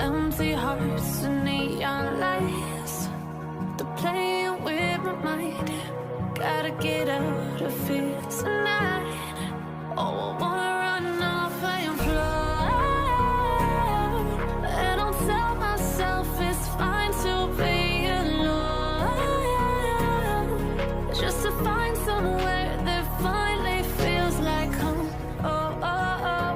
empty hearts and neon lights. They're playing with my mind. Gotta get out of here tonight. Oh, I wanna run off and fly. And I'll tell myself it's fine to be alone, just to find somewhere that finally feels like home. Oh, oh, oh.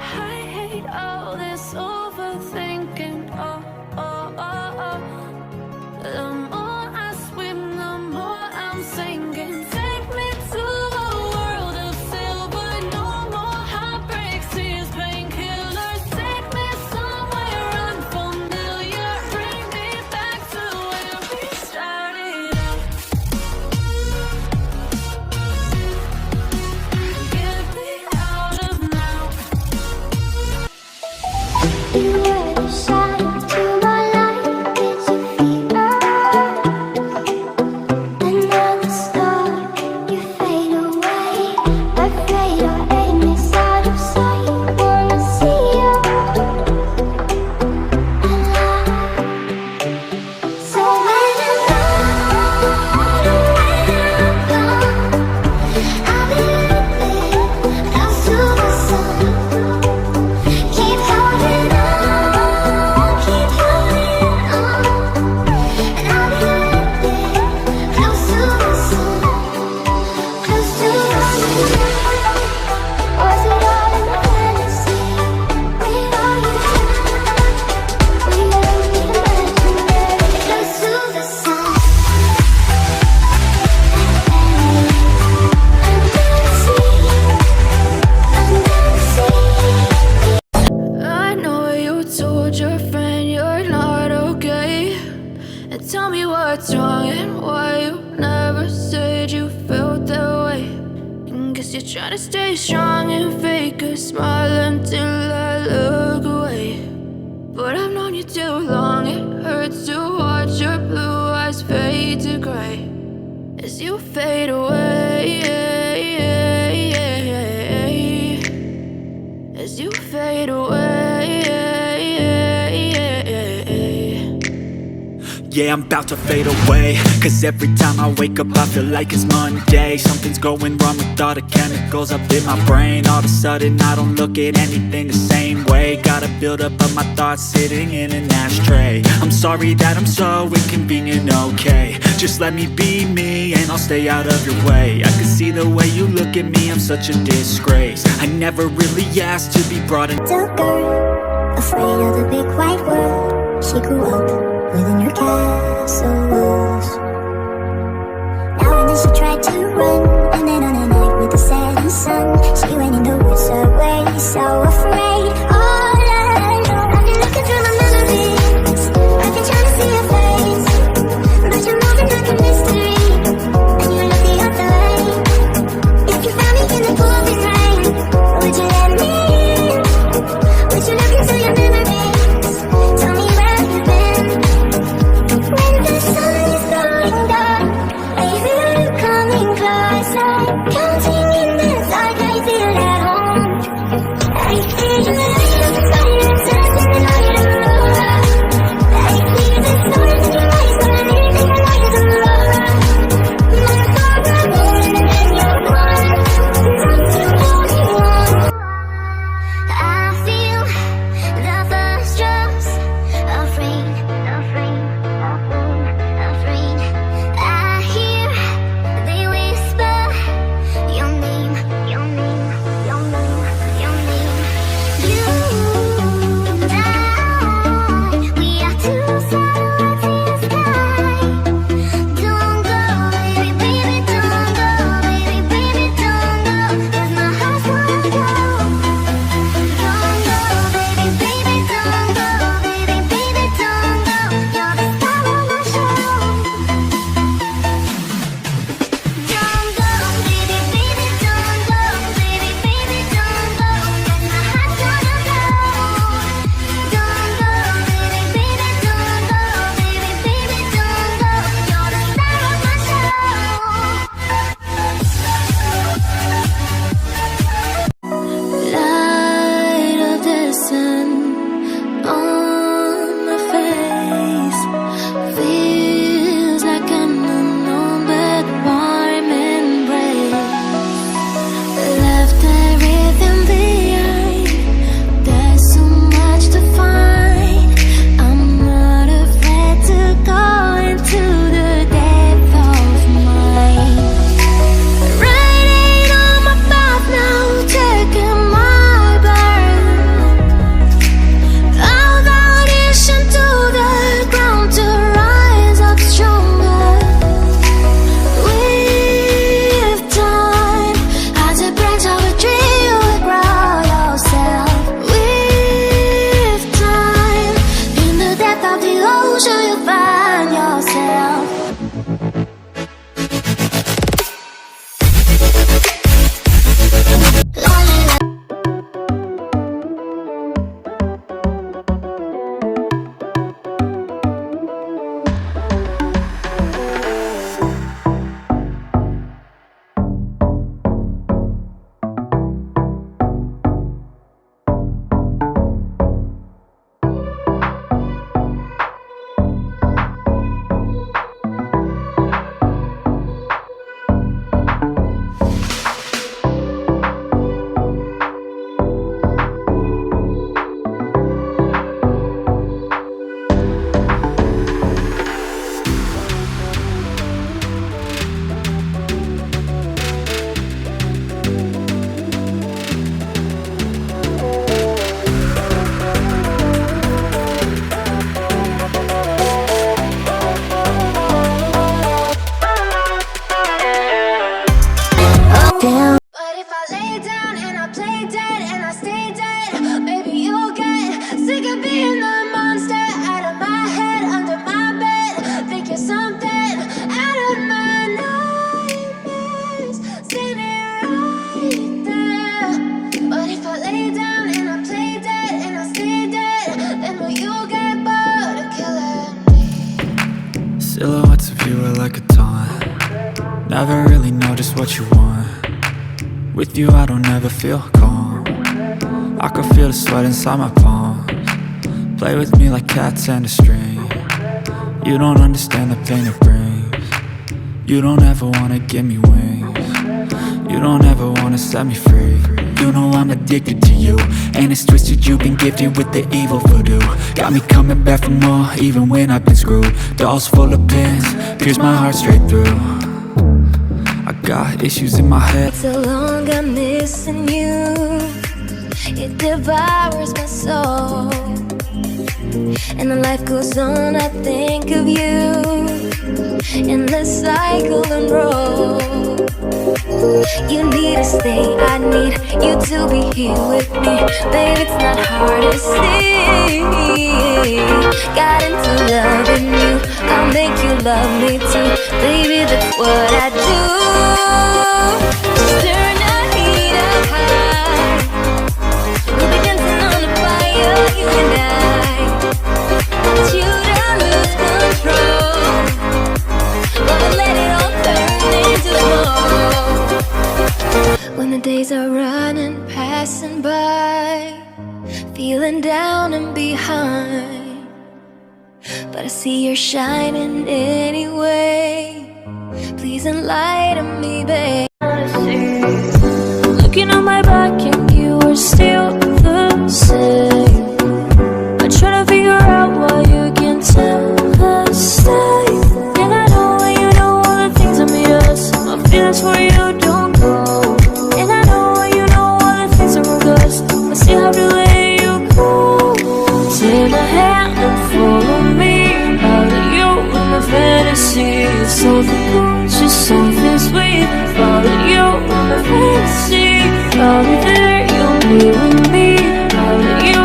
I hate all this overthinking. Oh, oh, oh, oh. The more I swim, the more I'm sinking. Take me to a world of silver. No more heartbreaks, tears, painkillers. Take me somewhere unfamiliar. Bring me back to where we started out. Get me out of now. You were the shadow to my light. Did you feel another star? You fade away. Afraid our aim is out of sight. Wanna see you alive. So when I'm gone, I'll be lifted close to the sun. Keep holding on, keep holding on, and I'll be lifted close to the sun, close to the sun. Was it all in my fantasy? Where are you now? We only imaginary, close to the sun. I know you told your friend you're not okay, and tell me what's wrong and why you never said you felt that way. And guess you're trying to stay strong and fake a smile until I look away. But I've known you too long, it hurts to watch your blue eyes fade to gray as you fade away, as you fade away. Yeah, I'm about to fade away, cause every time I wake up I feel like it's Monday. Something's going wrong with all the chemicals up in my brain. All of a sudden I don't look at anything the same way. Gotta build up of my thoughts sitting in an ashtray. I'm sorry that I'm so inconvenient, okay. Just let me be me and I'll stay out of your way. I can see the way you look at me, I'm such a disgrace. I never really asked to be brought in. Little girl, afraid of the big white world. She grew up within her castle walls. Now and then she tried to run, and then on a night with the setting sun, she went in the woods away, so afraid. All alone, I've been looking through my memories. I've been trying to see your face, but you're moving like a mystery, and you look the other way. If you found me in the pouring rain, would you let me in? Would you look into your memories? Tell me where you've been. Never really know just what you want. With you I don't ever feel calm. I can feel the sweat inside my palms. Play with me like cats and a string. You don't understand the pain it brings. You don't ever wanna give me wings. You don't ever wanna set me free. You know I'm addicted to you, and it's twisted, you've been gifted with the evil voodoo. Got me coming back for more, even when I've been screwed. Dolls full of pins, pierce my heart straight through. I got issues in my head. So long I'm missing you. It devours my soul. And the life goes on, I think of you. Endless cycle and roll. You need to stay, I need you to be here with me. Babe, it's not hard to see. Got into loving you, I'll make you love me too. Baby, that's what I do. Just turn the heat up high. We'll be dancing on the fire, you and I. But you don't lose control. But let it all turn into smoke. When the days are running, passing by, feeling down and behind, but I see you're shining anyway. Please enlighten me, babe. Looking on my back and you are still the same. I try to figure out why you can't tell the same. And I know you know all the things that made us. My feelings for you don't go. And I know you know all the things that were good. I still have to let you go. Take my hand and follow me. Out of you in my fantasy. It's something cool, just something sweet. Follow you in my fantasy. I'll be there, you'll be with me. Out of you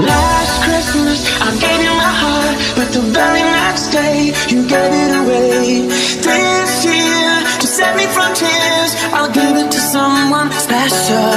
Last Christmas, I gave you my heart, but the very next day, you gave it away. This year, to save me from tears, I'll give it to someone special.